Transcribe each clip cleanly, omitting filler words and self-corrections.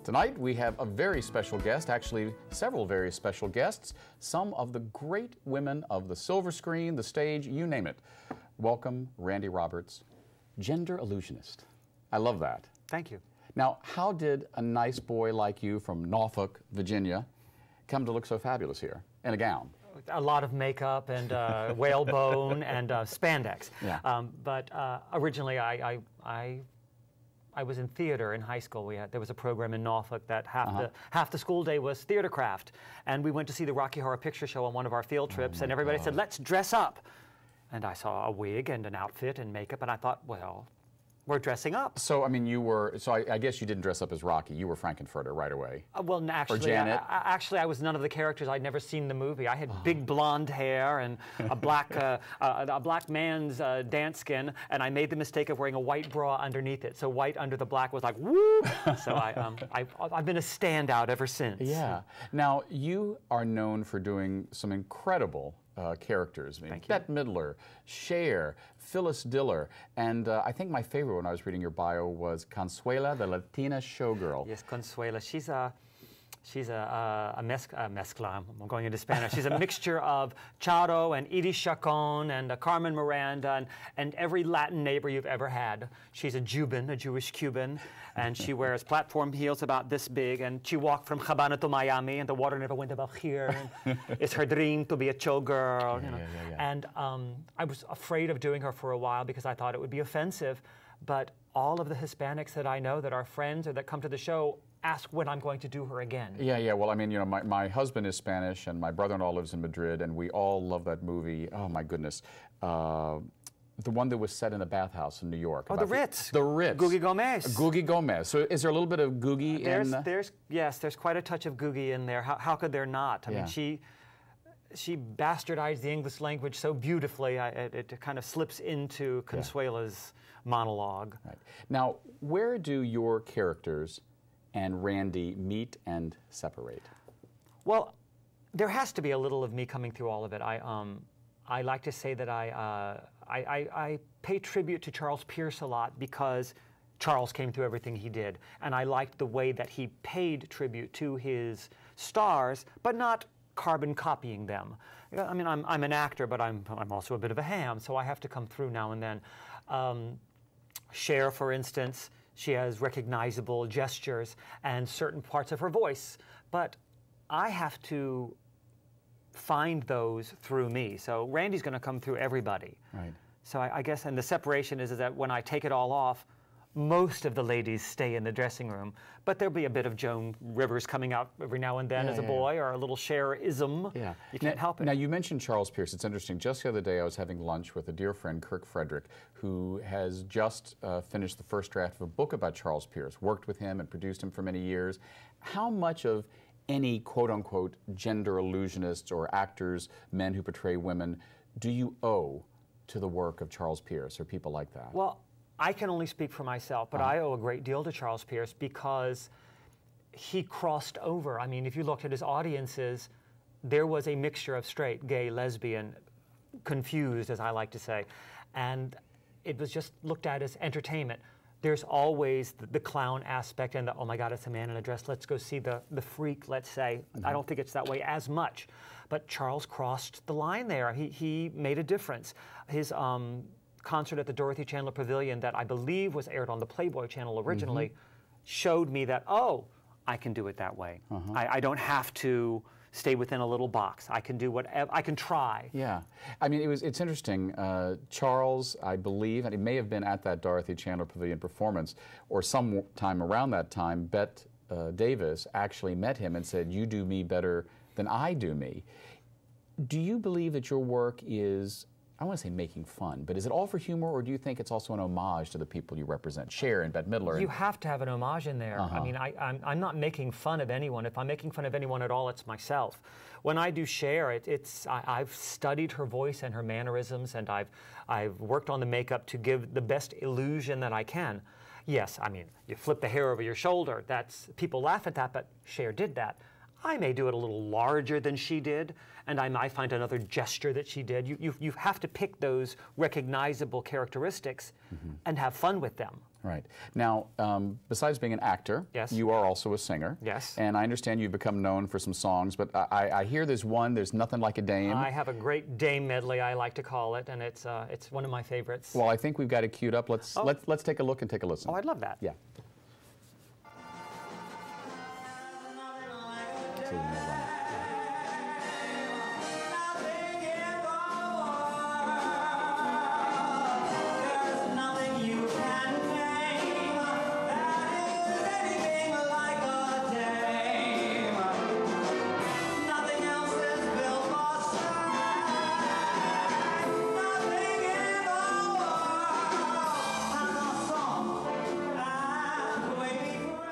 Tonight we have a very special guest, actually several very special guests, some of the great women of the silver screen, the stage, you name it. Welcome, Randy Roberts, gender illusionist. I love that. Thank you. Now, how did a nice boy like you from Norfolk, Virginia, come to look so fabulous here in a gown? A lot of makeup and whalebone and spandex. Yeah. But originally I was in theater in high school. There was a program in Norfolk that half the school day was theater craft. And we went to see the Rocky Horror Picture Show on one of our field trips, and everybody said, let's dress up. And I saw a wig and an outfit and makeup, and I thought, well, we're dressing up. So, I mean, I guess you didn't dress up as Rocky. You were Frankenfurter right away. Well, actually, or Janet. Actually, I was none of the characters. I'd never seen the movie. I had big blonde hair and a black man's dance skin, and I made the mistake of wearing a white bra underneath it. So white under the black was like, whoop! So I've been a standout ever since. Yeah. Now, you are known for doing some incredible characters. I mean, Bette Midler, Cher, Phyllis Diller, and I think my favorite when I was reading your bio was Consuela, the Latina showgirl. Yes, Consuela. She's a mezcla. I'm going into Spanish. She's a mixture of Charo and Edie Chacon and Carmen Miranda and every Latin neighbor you've ever had. She's a Cuban, a Jewish Cuban, and she wears platform heels about this big, and she walked from Havana to Miami, and the water never went above here. And it's her dream to be a showgirl. And I was afraid of doing her for a while because I thought it would be offensive, but all of the Hispanics that I know that are friends or that come to the show ask when I'm going to do her again. Yeah. Well, I mean, you know, my husband is Spanish, and my brother-in-law lives in Madrid, and we all love that movie. Oh, my goodness. The one that was set in a bathhouse in New York. Oh, The Ritz. The Ritz. Googie Gomez. Googie Gomez. So is there a little bit of Googie in? Yes, there's quite a touch of Googie in there. How could there not? I mean, she bastardized the English language so beautifully, it kind of slips into Consuela's monologue. Right. Now, where do your characters and Randy meet and separate? Well, there has to be a little of me coming through all of it. I like to say that I pay tribute to Charles Pierce a lot because Charles came through everything he did, and I liked the way that he paid tribute to his stars, but not carbon copying them. I mean, I'm an actor, but I'm also a bit of a ham, so I have to come through now and then. Cher, for instance, she has recognizable gestures and certain parts of her voice, but I have to find those through me. So Randy's going to come through everybody. Right. So I guess, and the separation is that when I take it all off, most of the ladies stay in the dressing room, but there'll be a bit of Joan Rivers coming out every now and then as a boy, or a little Cher-ism. Yeah. You can't help it. Now, you mentioned Charles Pierce. It's interesting. Just the other day, I was having lunch with a dear friend, Kirk Frederick, who has just finished the first draft of a book about Charles Pierce, worked with him and produced him for many years. How much of any quote-unquote gender illusionists or actors, men who portray women, do you owe to the work of Charles Pierce or people like that? Well, I can only speak for myself, but I owe a great deal to Charles Pierce because he crossed over. I mean, if you looked at his audiences, there was a mixture of straight, gay, lesbian, confused, as I like to say, and it was just looked at as entertainment. There's always the clown aspect and the, oh my God, it's a man in a dress, let's go see the freak, let's say. I don't think it's that way as much. But Charles crossed the line there. He made a difference. His concert at the Dorothy Chandler Pavilion that I believe was aired on the Playboy channel originally showed me that, oh, I can do it that way. I don't have to stay within a little box. I can do whatever, I can try. Yeah. I mean, it's interesting. Charles, I believe, and it may have been at that Dorothy Chandler Pavilion performance, or some time around that time, Bette Davis actually met him and said, you do me better than I do me. Do you believe that your work is, I want to say making fun, but is it all for humor, or do you think it's also an homage to the people you represent, Cher and Bette Midler? You have to have an homage in there. I mean, I'm not making fun of anyone. If I'm making fun of anyone at all, it's myself. When I do Cher, I've studied her voice and her mannerisms, and I've worked on the makeup to give the best illusion that I can. Yes, I mean, you flip the hair over your shoulder. People laugh at that, but Cher did that. I may do it a little larger than she did, and I might find another gesture that she did. You have to pick those recognizable characteristics and have fun with them. Right. Now, besides being an actor, yes, you are also a singer. Yes. And I understand you've become known for some songs, but I hear there's Nothing Like a Dame. I have a great dame medley, I like to call it, and it's one of my favorites. Well, I think we've got it queued up. Let's take a look and take a listen. Oh, I'd love that. Yeah. So you know that.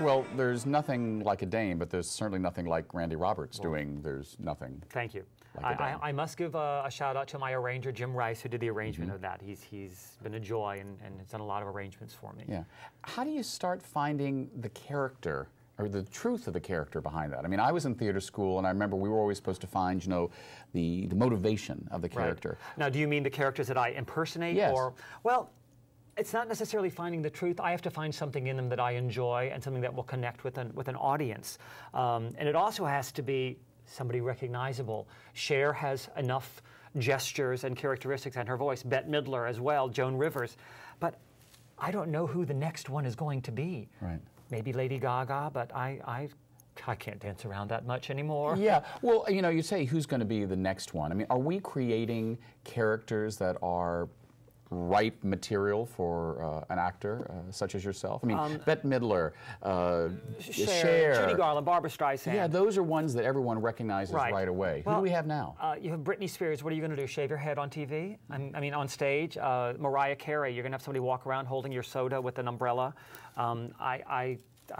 Well, there's nothing like a dame, but there's certainly nothing like Randy Roberts doing There's Nothing. Thank you. Like a dame. I must give a shout out to my arranger, Jim Rice, who did the arrangement of that. He's been a joy and has done a lot of arrangements for me. Yeah. How do you start finding the character or the truth of the character behind that? I mean, I was in theater school, and I remember we were always supposed to find, you know, the motivation of the character. Right. Now, do you mean the characters that I impersonate? Yes. Or, well, it's not necessarily finding the truth. I have to find something in them that I enjoy and something that will connect with an audience. And it also has to be somebody recognizable. Cher has enough gestures and characteristics and her voice. Bette Midler as well, Joan Rivers. But I don't know who the next one is going to be. Right. Maybe Lady Gaga, but I can't dance around that much anymore. Yeah, well, you know, you say who's going to be the next one. I mean, are we creating characters that are ripe material for an actor such as yourself? I mean, Bette Midler, Cher, Judy Garland, Barbra Streisand. Yeah, those are ones that everyone recognizes right away. Well, who do we have now? You have Britney Spears. What are you going to do? Shave your head on TV? I mean, on stage. Mariah Carey. You're going to have somebody walk around holding your soda with an umbrella. I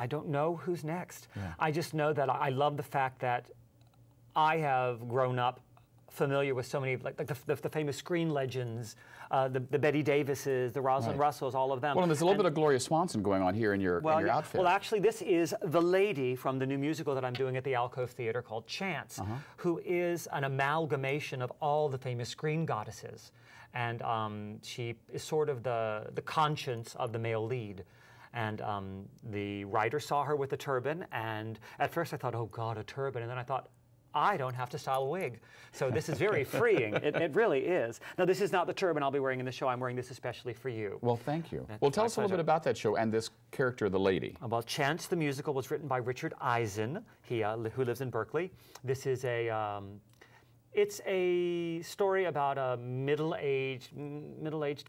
don't know who's next. Yeah. I just know that I love the fact that I have grown up familiar with so many, like the famous screen legends, the Betty Davises, the Rosalind Russells, all of them. Well, and there's a little bit of Gloria Swanson going on here in your outfit. Well, actually, this is the lady from the new musical that I'm doing at the Alcove Theatre called Chance, who is an amalgamation of all the famous screen goddesses. And she is sort of the conscience of the male lead. And the writer saw her with a turban, and at first I thought, oh God, a turban. And then I thought, I don't have to style a wig. So this is very freeing. It really is. Now, this is not the turban I'll be wearing in the show. I'm wearing this especially for you. Well, thank you. Well, tell us a little bit about that show and this character, the lady. Well, Chance, the musical, was written by Richard Eisen, who lives in Berkeley. This is it's a story about a middle-aged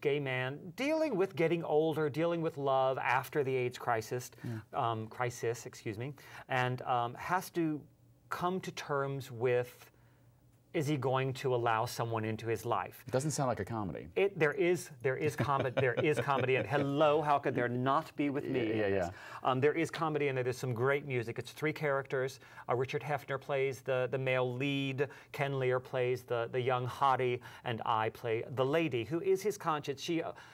gay man dealing with getting older, dealing with love after the AIDS crisis, and has to come to terms with, is he going to allow someone into his life? It doesn't sound like a comedy. There is comedy, and hello, how could there not be with me? Yeah. There is comedy, and there's some great music. It's 3 characters. Richard Hefner plays the male lead, Ken Lear plays the young hottie, and I play the lady, who is his conscience.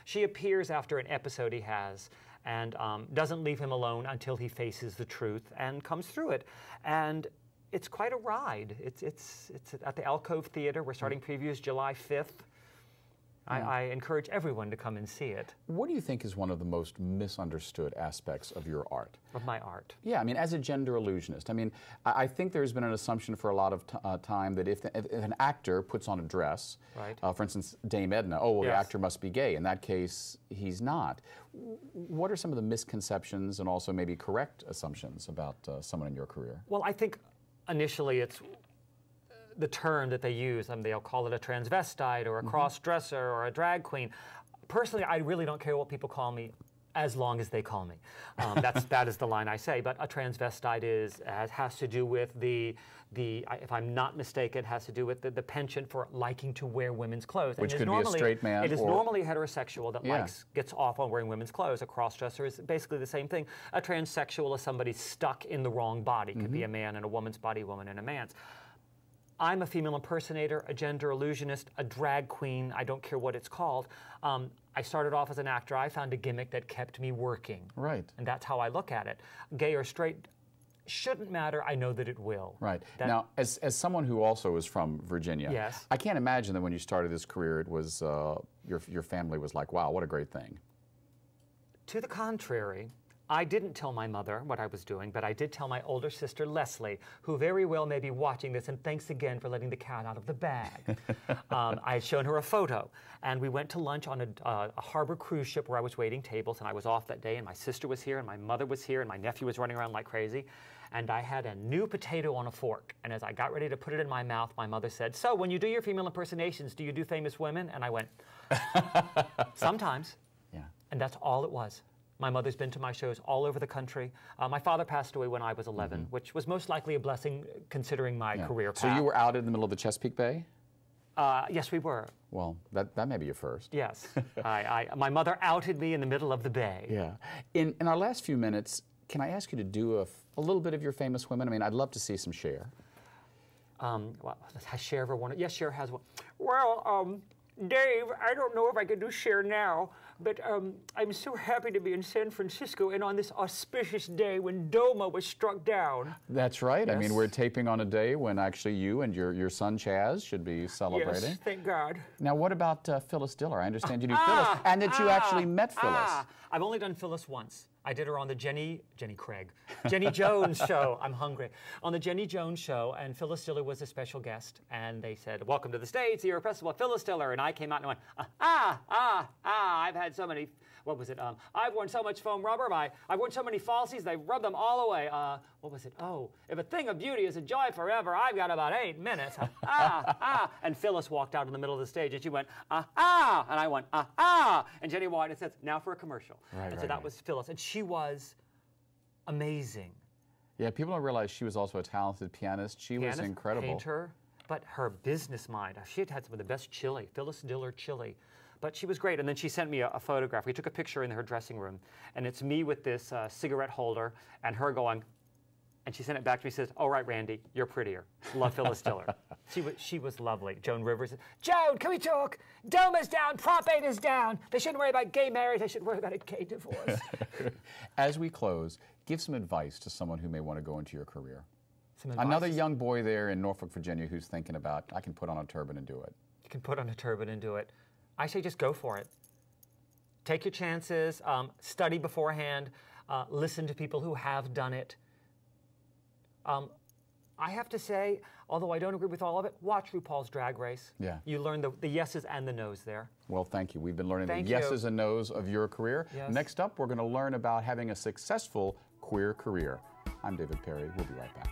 She appears after an episode he has, and doesn't leave him alone until he faces the truth and comes through it. And it's quite a ride. It's at the Alcove Theatre. We're starting previews July 5th. I encourage everyone to come and see it. What do you think is one of the most misunderstood aspects of your art? Of my art? Yeah, I mean, as a gender illusionist, I mean, I think there's been an assumption for a lot of time that if an actor puts on a dress, for instance, Dame Edna, the actor must be gay. In that case, he's not. What are some of the misconceptions and also maybe correct assumptions about someone in your career? Well, I think initially it's the term that they use. They'll call it a transvestite or a cross-dresser or a drag queen. Personally, I really don't care what people call me as long as they call me. That is the line I say. But a transvestite has to do with the if I'm not mistaken, has to do with the penchant for liking to wear women's clothes. Which could be a straight man. It is normally heterosexual that gets off on wearing women's clothes. A cross-dresser is basically the same thing. A transsexual is somebody stuck in the wrong body. Could be a man in a woman's body, a woman in a man's. I'm a female impersonator, a gender illusionist, a drag queen. I don't care what it's called. I started off as an actor. I found a gimmick that kept me working. Right. And that's how I look at it. Gay or straight, shouldn't matter. I know that it will. Right. Now, as someone who also is from Virginia, yes, I can't imagine that when you started this career, it was your family was like, wow, what a great thing. To the contrary, I didn't tell my mother what I was doing, but I did tell my older sister, Leslie, who very well may be watching this, and thanks again for letting the cat out of the bag. I had shown her a photo, and we went to lunch on a harbor cruise ship where I was waiting tables, and I was off that day, and my sister was here, and my mother was here, and my nephew was running around like crazy, and I had a new potato on a fork, and as I got ready to put it in my mouth, my mother said, "So, when you do your female impersonations, do you do famous women?" And I went, "Sometimes." Yeah. And that's all it was. My mother's been to my shows all over the country. My father passed away when I was 11, which was most likely a blessing considering my career path. So you were out in the middle of the Chesapeake Bay? Yes, we were. Well, that may be a first. Yes. My mother outed me in the middle of the bay. Yeah. In our last few minutes, can I ask you to do a little bit of your famous women? I mean, I'd love to see some Cher. Well, has Cher ever won it? Yes, Cher has one. Well, Dave, I don't know if I can do Cher now, but I'm so happy to be in San Francisco and on this auspicious day when Doma was struck down. That's right. Yes. I mean, we're taping on a day when actually you and your son Chaz should be celebrating. Yes, thank God. Now, what about Phyllis Diller? I understand you do Phyllis, and that you actually met Phyllis. I've only done Phyllis once. I did her on the Jenny Jones show. I'm hungry. On the Jenny Jones show, and Phyllis Diller was a special guest, and they said, "Welcome to the States, the irrepressible Phyllis Diller." And I came out and went, I've had so many, what was it? I've worn so much foam rubber, I've worn so many falsies, they rubbed them all away. What was it? Oh, if a thing of beauty is a joy forever, I've got about 8 minutes. And Phyllis walked out in the middle of the stage, and she went, and I went, and Jenny walked and said, "Now for a commercial." And so that was Phyllis, and she was amazing. Yeah, people don't realize she was also a talented pianist. She was incredible. Painter, but her business mind. She had some of the best chili, Phyllis Diller chili. But she was great. And then she sent me a photograph. We took a picture in her dressing room, and it's me with this cigarette holder and her going, and she sent it back to me and says, "All right, Randy, you're prettier. Love, Phyllis Diller." She was lovely. Joan Rivers. "Joan, can we talk? Doma's down, Prop 8 is down. They shouldn't worry about gay marriage, they should worry about a gay divorce." As we close, give some advice to someone who may want to go into your career. Another young boy there in Norfolk, Virginia, who's thinking about, I can put on a turban and do it. You can put on a turban and do it. I say just go for it. Take your chances, study beforehand, listen to people who have done it. I have to say, although I don't agree with all of it, watch RuPaul's Drag Race. Yeah. You learn the yeses and the nos there. Well, thank you. We've been learning Thank the you. yeses and nos of your career. Yes. Next up, we're going to learn about having a successful queer career. I'm David Perry. We'll be right back.